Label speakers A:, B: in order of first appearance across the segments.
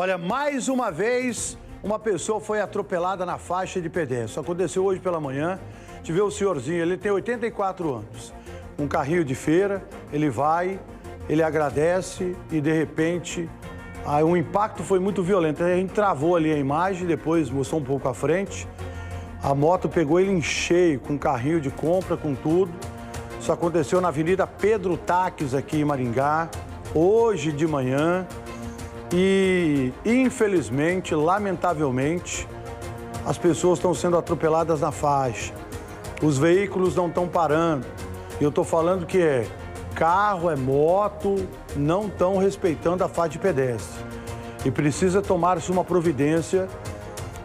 A: Olha, mais uma vez, uma pessoa foi atropelada na faixa de pedestre. Isso aconteceu hoje pela manhã. A gente vê o senhorzinho, ele tem 84 anos. Um carrinho de feira, ele vai, ele agradece e, de repente, o impacto foi muito violento. A gente travou ali a imagem, depois mostrou um pouco à frente. A moto pegou ele em cheio, com carrinho de compra, com tudo. Isso aconteceu na Avenida Pedro Taques, aqui em Maringá, hoje de manhã. E, infelizmente, lamentavelmente, as pessoas estão sendo atropeladas na faixa. Os veículos não estão parando. E eu estou falando que é carro, é moto, não estão respeitando a faixa de pedestre. E precisa tomar-se uma providência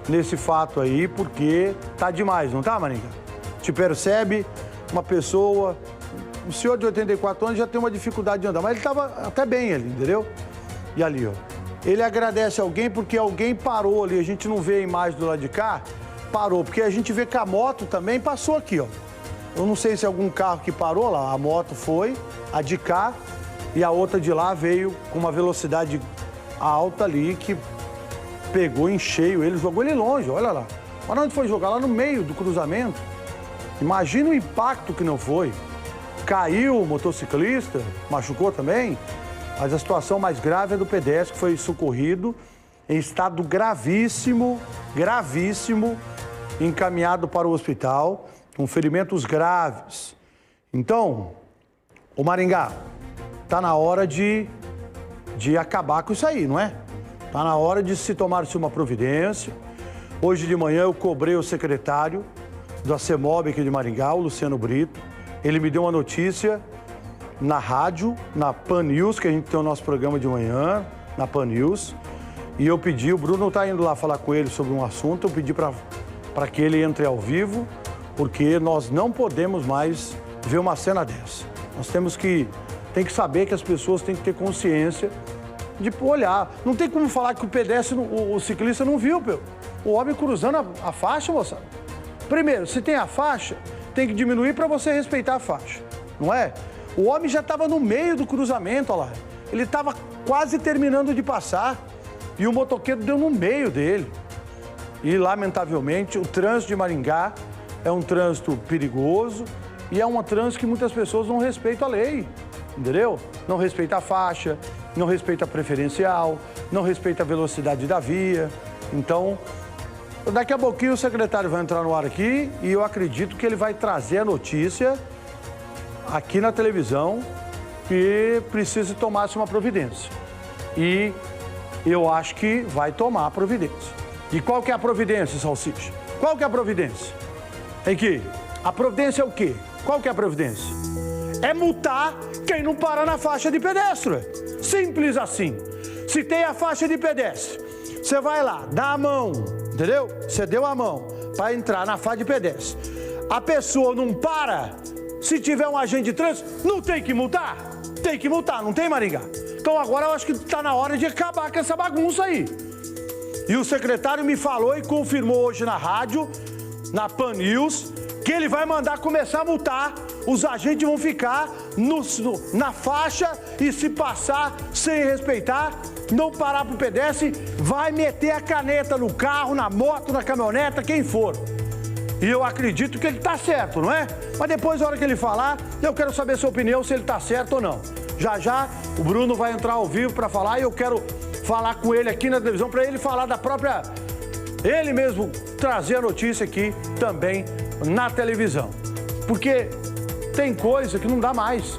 A: nesse fato aí, porque tá demais, não tá, Maringá? Te percebe uma pessoa, um senhor de 84 anos já tem uma dificuldade de andar, mas ele estava até bem ali, entendeu? E ali, ó. Ele agradece alguém porque alguém parou ali. A gente não vê a imagem do lado de cá, parou. Porque a gente vê que a moto também passou aqui, ó. Eu não sei se é algum carro que parou lá. A moto foi, a de cá, e a outra de lá veio com uma velocidade alta ali que pegou em cheio ele, jogou ele longe, olha lá. Olha onde foi jogar, lá no meio do cruzamento. Imagina o impacto que não foi. Caiu o motociclista, machucou também. Mas a situação mais grave é do pedestre, que foi socorrido em estado gravíssimo, encaminhado para o hospital, com ferimentos graves. Então, o Maringá, tá na hora de acabar com isso aí, não é? Tá na hora de se tomar-se uma providência. Hoje de manhã eu cobrei o secretário da CEMOB aqui de Maringá, o Luciano Brito. Ele me deu uma notícia na rádio, na Pan News, que a gente tem o nosso programa de manhã, na Pan News. E eu pedi, o Bruno está indo lá falar com ele sobre um assunto, eu pedi para que ele entre ao vivo, porque nós não podemos mais ver uma cena dessa. Nós tem que saber que as pessoas têm que ter consciência de olhar. Não tem como falar que o pedestre, o ciclista não viu, o homem cruzando a faixa, moçada. Primeiro, se tem a faixa, tem que diminuir para você respeitar a faixa, não é? O homem já estava no meio do cruzamento, olha lá. Ele estava quase terminando de passar e o motoqueiro deu no meio dele. E, lamentavelmente, o trânsito de Maringá é um trânsito perigoso e é um trânsito que muitas pessoas não respeitam a lei, entendeu? Não respeita a faixa, não respeita a preferencial, não respeita a velocidade da via. Então, daqui a pouquinho o secretário vai entrar no ar aqui e eu acredito que ele vai trazer a notícia aqui na televisão que precisa tomar-se uma providência. E eu acho que vai tomar a providência. E qual que é a providência, Salsicha? Qual que é a providência? Tem que a providência é o quê? Qual que é a providência? É multar quem não para na faixa de pedestre. Simples assim. Se tem a faixa de pedestre, você vai lá, dá a mão, entendeu? Você deu a mão para entrar na faixa de pedestre. A pessoa não para. Se tiver um agente de trânsito, não tem que multar? Tem que multar, não tem, Maringá? Então agora eu acho que está na hora de acabar com essa bagunça aí. E o secretário me falou e confirmou hoje na rádio, na Pan News, que ele vai mandar começar a multar. Os agentes vão ficar na faixa e se passar sem respeitar, não parar para o pedestre, vai meter a caneta no carro, na moto, na caminhoneta, quem for. E eu acredito que ele está certo, não é? Mas depois, na hora que ele falar, eu quero saber a sua opinião, se ele está certo ou não. Já já, o Bruno vai entrar ao vivo para falar e eu quero falar com ele aqui na televisão, para ele falar da própria... Ele mesmo trazer a notícia aqui também na televisão. Porque tem coisa que não dá mais.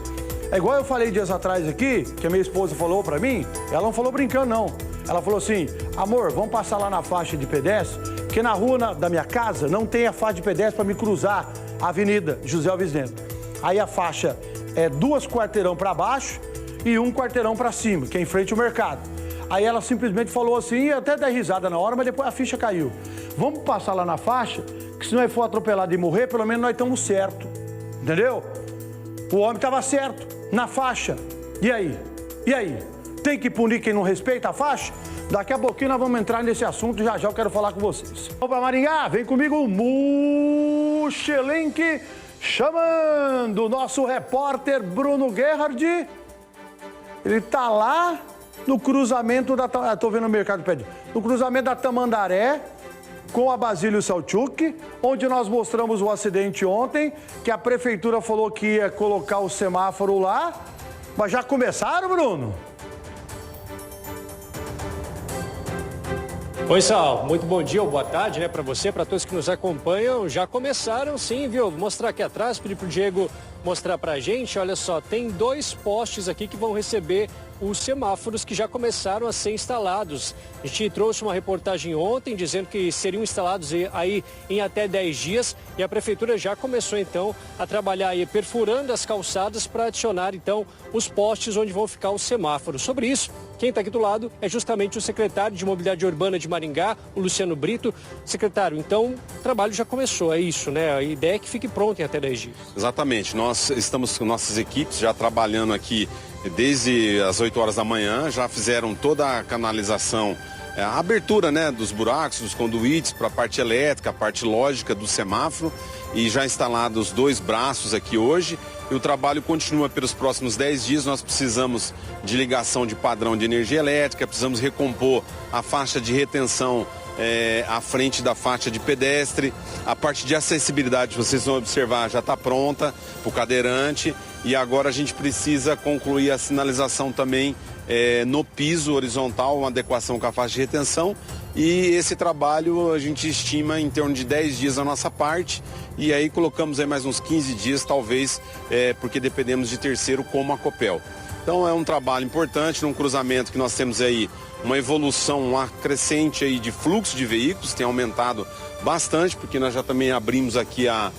A: É igual eu falei dias atrás aqui, que a minha esposa falou para mim, ela não falou brincando, não. Ela falou assim, amor, vamos passar lá na faixa de pedestre, porque na rua da minha casa não tem a faixa de pedestre para me cruzar a Avenida José Alves Neto. Aí a faixa é 2 quarteirão para baixo e 1 quarteirão para cima, que é em frente ao mercado. Aí ela simplesmente falou assim, e até dei risada na hora, mas depois a ficha caiu. Vamos passar lá na faixa, que se nós for atropelado e morrer, pelo menos nós estamos certos. Entendeu? O homem estava certo, na faixa. E aí? E aí? Tem que punir quem não respeita a faixa? Daqui a pouquinho nós vamos entrar nesse assunto, já já eu quero falar com vocês. Vamos para Maringá, vem comigo o Muxelink, chamando o nosso repórter Bruno Gerhard. Ele tá lá no cruzamento da... Estou vendo o mercado pede. No cruzamento da Tamandaré com a Basílio Salchuk, onde nós mostramos o acidente ontem, que a prefeitura falou que ia colocar o semáforo lá. Mas já começaram, Bruno?
B: Oi, Sal, muito bom dia ou boa tarde, né, para você, para todos que nos acompanham. Já começaram sim, viu? Vou mostrar aqui atrás, pedir pro Diego mostrar pra gente. Olha só, tem 2 postes aqui que vão receber os semáforos que já começaram a ser instalados. A gente trouxe uma reportagem ontem dizendo que seriam instalados aí em até 10 dias e a prefeitura já começou então a trabalhar aí perfurando as calçadas para adicionar então os postes onde vão ficar os semáforos. Sobre isso, quem está aqui do lado é justamente o secretário de Mobilidade Urbana de Maringá, o Luciano Brito. Secretário, então o trabalho já começou, é isso, né? A ideia é que fique pronto em até 10 dias.
C: Exatamente, nós estamos com nossas equipes já trabalhando aqui desde as 8 horas da manhã, já fizeram toda a canalização, a abertura, né, dos buracos, dos conduítes para a parte elétrica, a parte lógica do semáforo e já instalados 2 braços aqui hoje e o trabalho continua pelos próximos 10 dias. Nós precisamos de ligação de padrão de energia elétrica, precisamos recompor a faixa de retenção à frente da faixa de pedestre. A parte de acessibilidade, vocês vão observar, já está pronta para o cadeirante e agora a gente precisa concluir a sinalização também no piso horizontal, uma adequação com a faixa de retenção e esse trabalho a gente estima em torno de 10 dias da nossa parte e aí colocamos aí mais uns 15 dias talvez, porque dependemos de terceiro como a Copel. Então é um trabalho importante, num cruzamento que nós temos aí uma evolução, uma crescente aí de fluxo de veículos, tem aumentado bastante, porque nós já também abrimos aqui a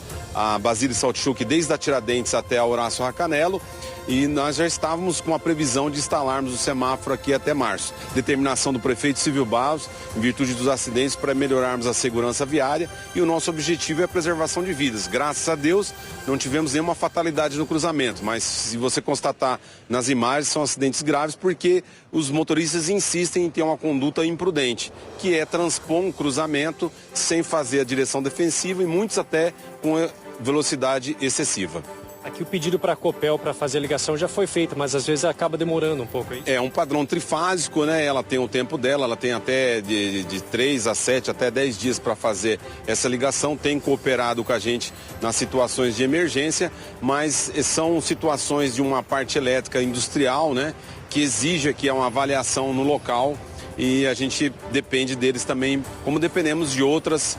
C: Basílio Salchuk desde a Tiradentes até a Horácio Racanelo e nós já estávamos com a previsão de instalarmos o semáforo aqui até março. Determinação do prefeito Silvio Barros, em virtude dos acidentes, para melhorarmos a segurança viária e o nosso objetivo é a preservação de vidas. Graças a Deus não tivemos nenhuma fatalidade no cruzamento, mas se você constatar nas imagens são acidentes graves porque os motoristas insistem em ter uma conduta imprudente, que é transpor um cruzamento sem fazer a direção defensiva e muitos até com velocidade excessiva.
B: Aqui o pedido para a Copel para fazer a ligação já foi feito, mas às vezes acaba demorando um pouco.
C: É um padrão trifásico, né? Ela tem o tempo dela, ela tem até de 3 a 7, até 10 dias para fazer essa ligação. Tem cooperado com a gente nas situações de emergência, mas são situações de uma parte elétrica industrial, né? Que exige aqui uma avaliação no local e a gente depende deles também, como dependemos de outros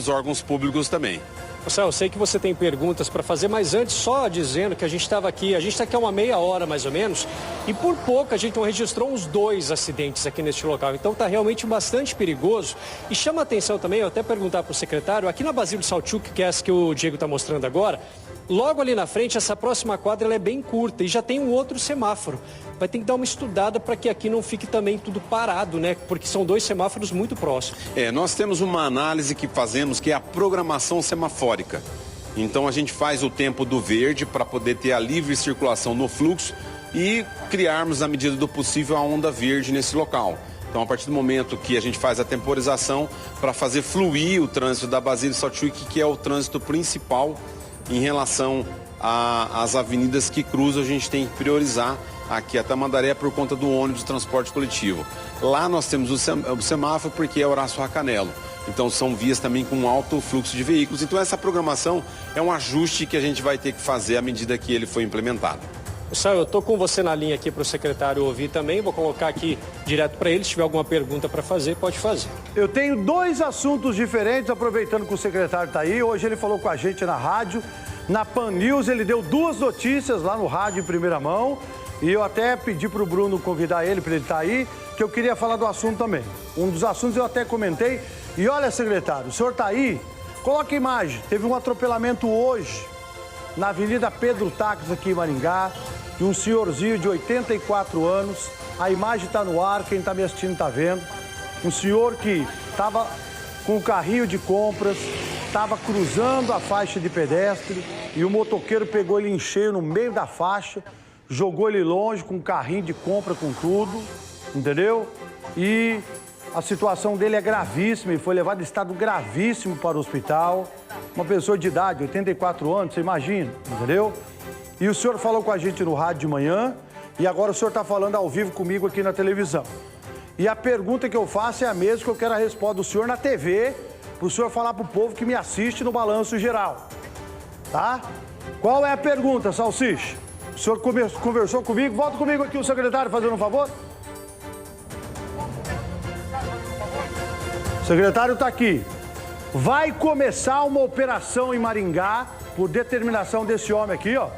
C: órgãos públicos também.
B: Eu sei que você tem perguntas para fazer, mas antes só dizendo que a gente está aqui há uma meia hora mais ou menos, e por pouco a gente não registrou uns 2 acidentes aqui neste local, então está realmente bastante perigoso. E chama a atenção também, eu até perguntar para o secretário, aqui na Basílio Salchuk, que é essa que o Diego está mostrando agora, logo ali na frente, essa próxima quadra ela é bem curta e já tem um outro semáforo. Vai ter que dar uma estudada para que aqui não fique também tudo parado, né? Porque são 2 semáforos muito próximos.
C: Nós temos uma análise que fazemos que é a programação semafórica. Então a gente faz o tempo do verde para poder ter a livre circulação no fluxo e criarmos, na medida do possível, a onda verde nesse local. Então, a partir do momento que a gente faz a temporização para fazer fluir o trânsito da Basílio Salchuk, que é o trânsito principal em relação às avenidas que cruzam, a gente tem que priorizar aqui a Tamandaré por conta do ônibus de transporte coletivo. Lá nós temos o semáforo porque é Horácio Racanelo. Então são vias também com alto fluxo de veículos. Então essa programação é um ajuste que a gente vai ter que fazer à medida que ele for implementado.
B: Pessoal, eu estou com você na linha aqui para o secretário ouvir também. Vou colocar aqui direto para ele. Se tiver alguma pergunta para fazer, pode fazer.
A: Eu tenho 2 assuntos diferentes, aproveitando que o secretário está aí. Hoje ele falou com a gente na rádio. Na Pan News ele deu 2 notícias lá no rádio em primeira mão. E eu até pedi para o Bruno convidar ele, para ele estar aí, que eu queria falar do assunto também. Um dos assuntos eu até comentei. E olha, secretário, o senhor está aí? Coloca a imagem. Teve um atropelamento hoje na Avenida Pedro Taques, aqui em Maringá, de um senhorzinho de 84 anos. A imagem está no ar, quem está me assistindo está vendo. Um senhor que estava com um carrinho de compras, estava cruzando a faixa de pedestre e o motoqueiro pegou ele em cheio no meio da faixa, jogou ele longe com um carrinho de compra, com tudo, entendeu? E a situação dele é gravíssima e foi levado em estado gravíssimo para o hospital. Uma pessoa de idade, 84 anos, você imagina, entendeu? E o senhor falou com a gente no rádio de manhã e agora o senhor está falando ao vivo comigo aqui na televisão. E a pergunta que eu faço é a mesma que eu quero a resposta do senhor na TV, para o senhor falar para o povo que me assiste no Balanço Geral. Tá? Qual é a pergunta, Salsicha? O senhor conversou comigo? Volta comigo aqui o secretário, fazendo um favor. O secretário está aqui. Vai começar uma operação em Maringá, por determinação desse homem aqui, ó,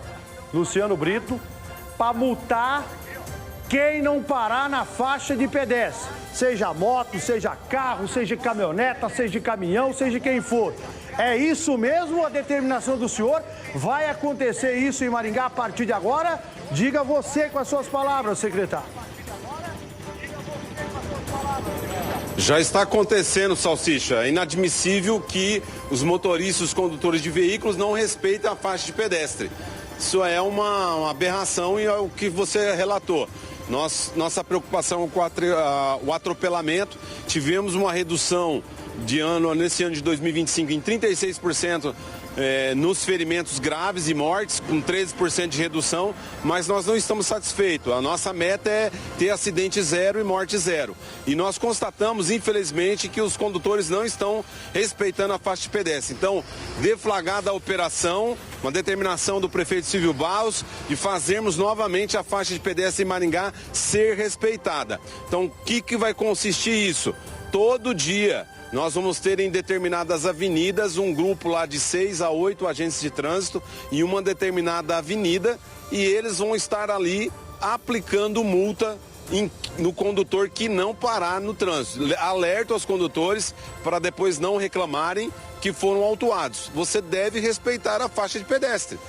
A: Luciano Brito, para multar quem não parar na faixa de pedestre. Seja moto, seja carro, seja caminhoneta, seja caminhão, seja quem for. É isso mesmo a determinação do senhor? Vai acontecer isso em Maringá a partir de agora? Diga você com as suas palavras, secretário.
C: Já está acontecendo, Salsicha. É inadmissível que os motoristas, os condutores de veículos não respeitem a faixa de pedestre. Isso é uma aberração e é o que você relatou. Nossa preocupação com o atropelamento, tivemos uma redução nesse ano de 2025 em 36% nos ferimentos graves e mortes, com 13% de redução, mas nós não estamos satisfeitos. A nossa meta é ter acidente zero e morte zero. E nós constatamos, infelizmente, que os condutores não estão respeitando a faixa de pedestre. Então, deflagrada a operação, uma determinação do prefeito Silvio Barros de fazermos novamente a faixa de pedestre em Maringá ser respeitada. Então, o que vai consistir isso? Todo dia nós vamos ter em determinadas avenidas um grupo lá de 6 a 8 agentes de trânsito em uma determinada avenida e eles vão estar ali aplicando multa no condutor que não parar no trânsito. Alerta aos condutores para depois não reclamarem que foram autuados. Você deve respeitar a faixa de pedestre,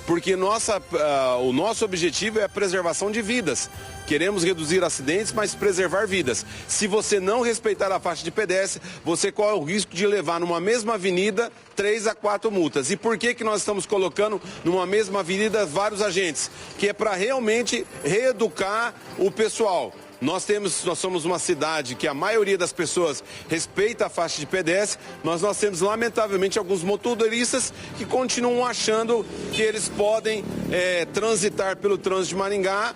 C: porque o nosso objetivo é a preservação de vidas. Queremos reduzir acidentes, mas preservar vidas. Se você não respeitar a faixa de pedestre, você corre o risco de levar numa mesma avenida 3 a 4 multas. E por que nós estamos colocando numa mesma avenida vários agentes? Que é para realmente reeducar o pessoal. Nós somos uma cidade que a maioria das pessoas respeita a faixa de pedestre, mas nós temos lamentavelmente alguns motoristas que continuam achando que eles podem transitar pelo trânsito de Maringá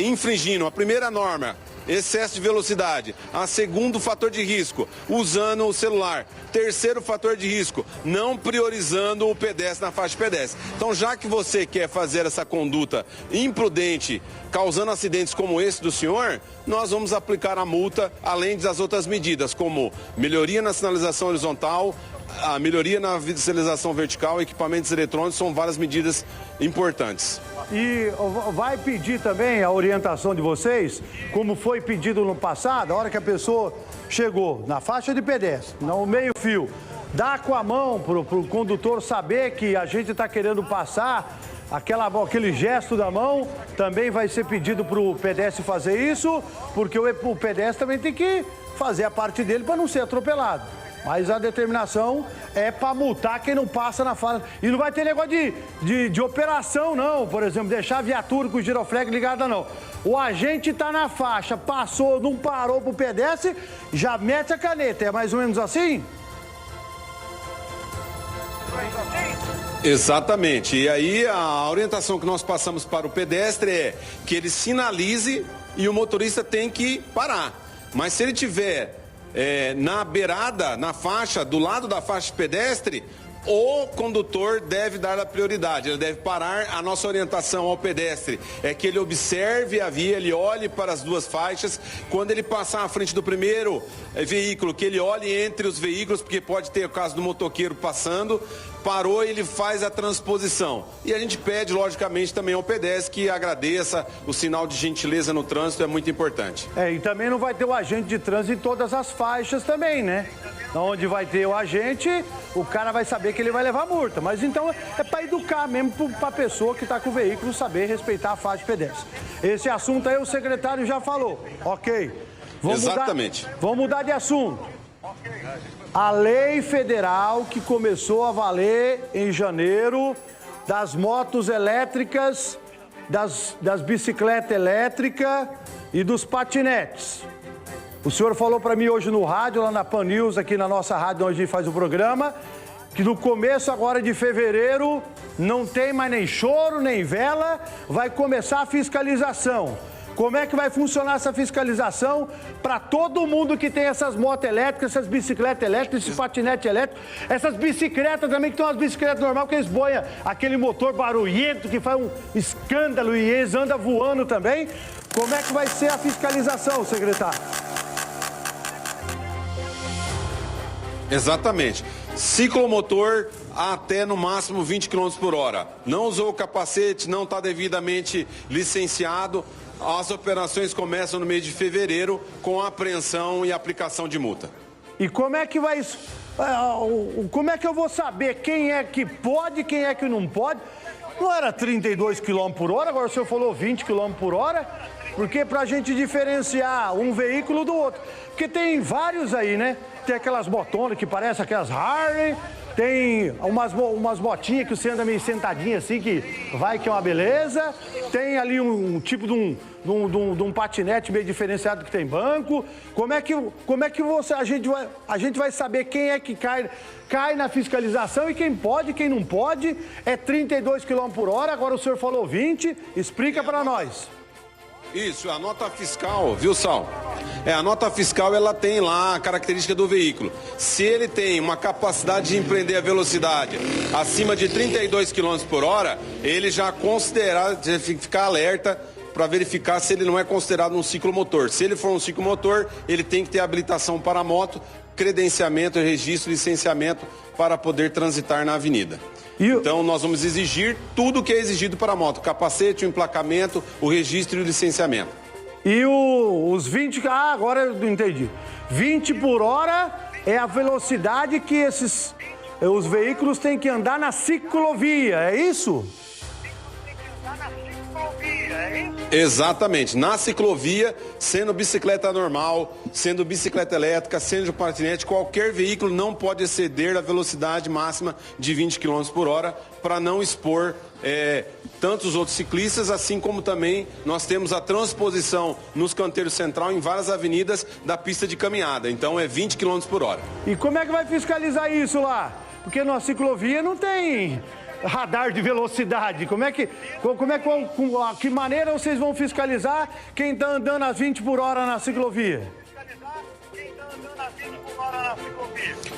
C: infringindo a primeira norma, excesso de velocidade, a segundo fator de risco, usando o celular, terceiro fator de risco, não priorizando o pedestre na faixa de pedestre. Então, já que você quer fazer essa conduta imprudente, causando acidentes como esse do senhor, nós vamos aplicar a multa, além das outras medidas, como melhoria na sinalização horizontal, a melhoria na sinalização vertical, equipamentos eletrônicos, são várias medidas importantes.
A: E vai pedir também a orientação de vocês, como foi pedido no passado, a hora que a pessoa chegou na faixa de pedestre, no meio-fio, dá com a mão para o condutor saber que a gente está querendo passar, aquele gesto da mão, também vai ser pedido para o pedestre fazer isso, porque o pedestre também tem que fazer a parte dele para não ser atropelado. Mas a determinação é para multar quem não passa na faixa. E não vai ter negócio de operação, não. Por exemplo, deixar a viatura com o giroflex ligada, não. O agente está na faixa, passou, não parou pro pedestre, já mete a caneta. É mais ou menos assim?
C: Exatamente. E aí a orientação que nós passamos para o pedestre é que ele sinalize e o motorista tem que parar. Mas se ele tiver na beirada, na faixa, do lado da faixa pedestre, o condutor deve dar a prioridade, ele deve parar. A nossa orientação ao pedestre é que ele observe a via, ele olhe para as duas faixas. Quando ele passar à frente do primeiro veículo, que ele olhe entre os veículos, porque pode ter o caso do motoqueiro passando, parou, ele faz a transposição. E a gente pede, logicamente, também ao pedestre que agradeça o sinal de gentileza no trânsito, é muito importante.
A: E também não vai ter o agente de trânsito em todas as faixas também, né? Onde vai ter o agente, o cara vai saber que ele vai levar multa. Mas então é para educar mesmo para a pessoa que está com o veículo saber respeitar a faixa de pedestre. Esse assunto aí o secretário já falou. Ok.
C: Exatamente.
A: Vamos mudar de assunto. A lei federal que começou a valer em janeiro das motos elétricas, das bicicletas elétricas e dos patinetes. O senhor falou para mim hoje no rádio, lá na Pan News, aqui na nossa rádio onde a gente faz o programa, que no começo agora de fevereiro não tem mais nem choro, nem vela, vai começar a fiscalização. Como é que vai funcionar essa fiscalização para todo mundo que tem essas motos elétricas, essas bicicletas elétricas, esses patinetes elétricos, essas bicicletas também, que tem umas bicicletas normais que eles boiam aquele motor barulhento que faz um escândalo e eles andam voando também. Como é que vai ser a fiscalização, secretário?
C: Exatamente. Ciclomotor até no máximo 20 km por hora. Não usou o capacete, não está devidamente licenciado. As operações começam no mês de fevereiro com a apreensão e aplicação de multa.
A: E como é que vai... Como é que eu vou saber quem é que pode e quem é que não pode? Não era 32 km por hora, agora o senhor falou 20 km por hora? Porque pra gente diferenciar um veículo do outro. Porque tem vários aí, né? Tem aquelas motonas que parecem aquelas Harley, tem umas motinhas que você anda meio sentadinho assim, que vai que é uma beleza. Tem ali um tipo de um patinete meio diferenciado que tem banco. Como é que a gente vai saber quem é que cai na fiscalização e quem pode, quem não pode? É 32 km por hora, agora o senhor falou 20, explica para nós.
C: Isso, a nota fiscal, viu, Sal? A nota fiscal, ela tem lá a característica do veículo. Se ele tem uma capacidade de empreender a velocidade acima de 32 km por hora, ele já considerado, tem que ficar alerta para verificar se ele não é considerado um ciclomotor. Se ele for um ciclomotor, ele tem que ter habilitação para moto, credenciamento, registro, licenciamento para poder transitar na avenida. Então, nós vamos exigir tudo que é exigido para a moto. O capacete, o emplacamento, o registro e o licenciamento.
A: E os 20... Ah, agora eu entendi. 20 por hora é a velocidade que os veículos têm que andar na ciclovia, é isso?
C: Exatamente, na ciclovia, sendo bicicleta normal, sendo bicicleta elétrica, sendo patinete, qualquer veículo não pode exceder a velocidade máxima de 20 km por hora para não expor tantos outros ciclistas, assim como também nós temos a transposição nos canteiros central em várias avenidas da pista de caminhada, então é 20 km por hora.
A: E como é que vai fiscalizar isso lá? Porque na ciclovia não tem radar de velocidade. Que maneira vocês vão fiscalizar quem está andando a 20 por hora na ciclovia?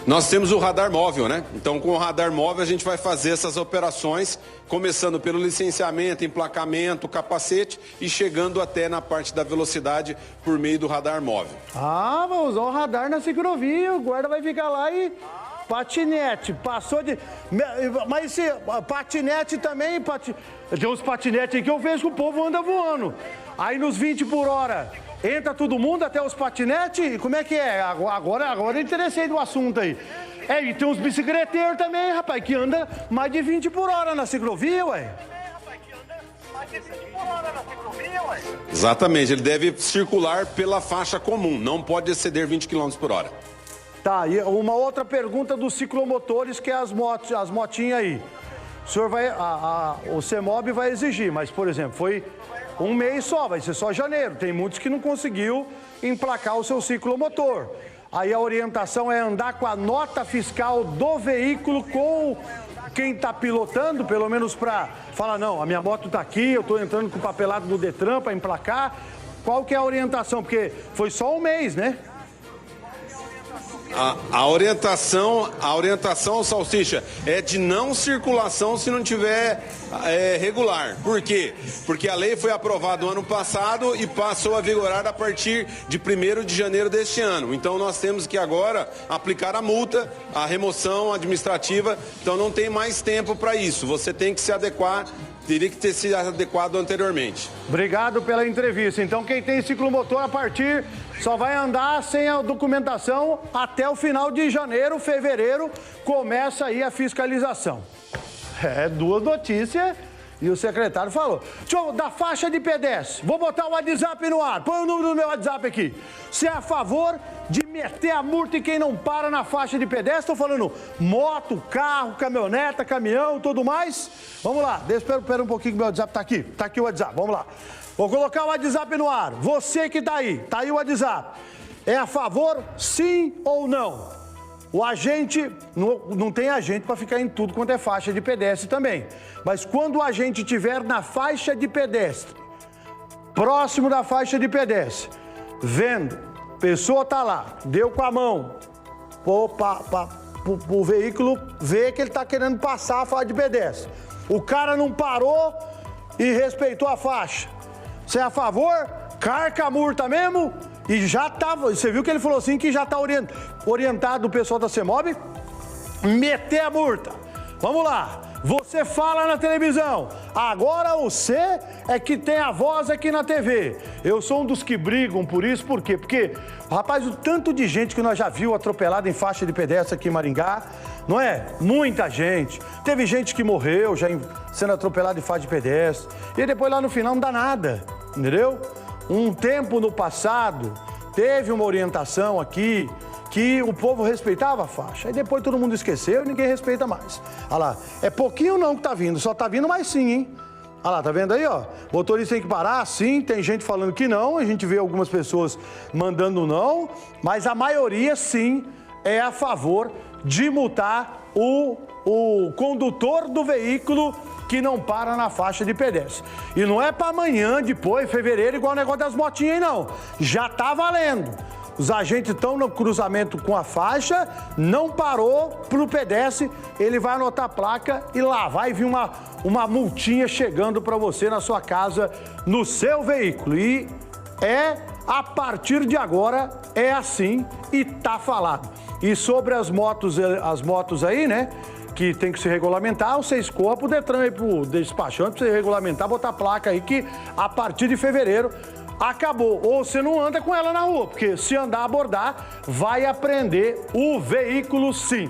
C: Nós temos o radar móvel, né? Então, com o radar móvel, a gente vai fazer essas operações, começando pelo licenciamento, emplacamento, capacete e chegando até na parte da velocidade por meio do radar móvel.
A: Ah, vai usar o radar na ciclovia, o guarda vai ficar lá e... Patinete, passou de... Mas esse patinete também... Tem uns patinetes aí que eu vejo que o povo anda voando. Aí nos 20 por hora, entra todo mundo, até os patinetes? Como é que é? Agora eu interessei no assunto aí. E tem uns bicicleteiros também, rapaz, que anda mais de 20 por hora na ciclovia, ué.
C: Exatamente, ele deve circular pela faixa comum, não pode exceder 20 km por hora.
A: Tá, e uma outra pergunta dos ciclomotores, que é as motinhas aí. O senhor vai, o CEMOB vai exigir, mas, por exemplo, foi um mês só, vai ser só janeiro. Tem muitos que não conseguiu emplacar o seu ciclomotor. Aí a orientação é andar com a nota fiscal do veículo com quem está pilotando, pelo menos para falar, não, a minha moto está aqui, eu estou entrando com o papelado do Detran para emplacar. Qual que é a orientação? Porque foi só um mês, né?
C: A orientação, Salsicha, é de não circulação se não tiver regular. Por quê? Porque a lei foi aprovada no ano passado e passou a vigorar a partir de 1º de janeiro deste ano. Então nós temos que agora aplicar a multa, a remoção administrativa. Então não tem mais tempo para isso. Você tem que se adequar. Teria que ter sido adequado anteriormente.
A: Obrigado pela entrevista. Então, quem tem ciclomotor a partir só vai andar sem a documentação até o final de janeiro, fevereiro, começa aí a fiscalização. Duas notícias e o secretário falou. Da faixa de pedestre, vou botar o WhatsApp no ar, põe o número do meu WhatsApp aqui. Você é a favor de meter a multa em quem não para na faixa de pedestre? Estou falando moto, carro, caminhoneta, caminhão, tudo mais. Vamos lá, espera um pouquinho que meu WhatsApp está aqui. Está aqui o WhatsApp, vamos lá. Vou colocar o WhatsApp no ar. Você que está aí o WhatsApp. É a favor, sim ou não? O agente, não tem agente para ficar em tudo quanto é faixa de pedestre também. Mas quando o agente estiver na faixa de pedestre, próximo da faixa de pedestre, vendo, pessoa tá lá, deu com a mão, o veículo vê que ele tá querendo passar a faixa de pedestre. O cara não parou e respeitou a faixa. Você é a favor? Carca a multa mesmo? E já tava, você viu que ele falou assim que já tá orientado o pessoal da CEMOB meter a multa. Vamos lá, você fala na televisão, agora você é que tem a voz aqui na TV. Eu sou um dos que brigam por isso, por quê? Porque, rapaz, o tanto de gente que nós já viu atropelada em faixa de pedestre aqui em Maringá, não é? Muita gente. Teve gente que morreu já sendo atropelada em faixa de pedestre. E depois lá no final não dá nada, entendeu? Um tempo no passado, teve uma orientação aqui que o povo respeitava a faixa. Aí depois todo mundo esqueceu e ninguém respeita mais. Olha lá, é pouquinho não que tá vindo, só tá vindo mais sim, hein? Olha lá, tá vendo aí, ó? O motorista tem que parar, sim, tem gente falando que não, a gente vê algumas pessoas mandando não, mas a maioria, sim, é a favor de multar o condutor do veículo que não para na faixa de pedestre. E não é para amanhã, depois, fevereiro, igual o negócio das motinhas aí, não. Já tá valendo. Os agentes estão no cruzamento com a faixa, não parou pro pedestre, ele vai anotar a placa e lá vai vir uma multinha chegando para você na sua casa, no seu veículo. E a partir de agora, é assim e tá falado. E sobre as motos aí, né? Que tem que se regulamentar, você escoa pro Detran e pro despachante pra você regulamentar, botar placa aí que a partir de fevereiro acabou. Ou você não anda com ela na rua, porque se andar, abordar, vai apreender o veículo sim.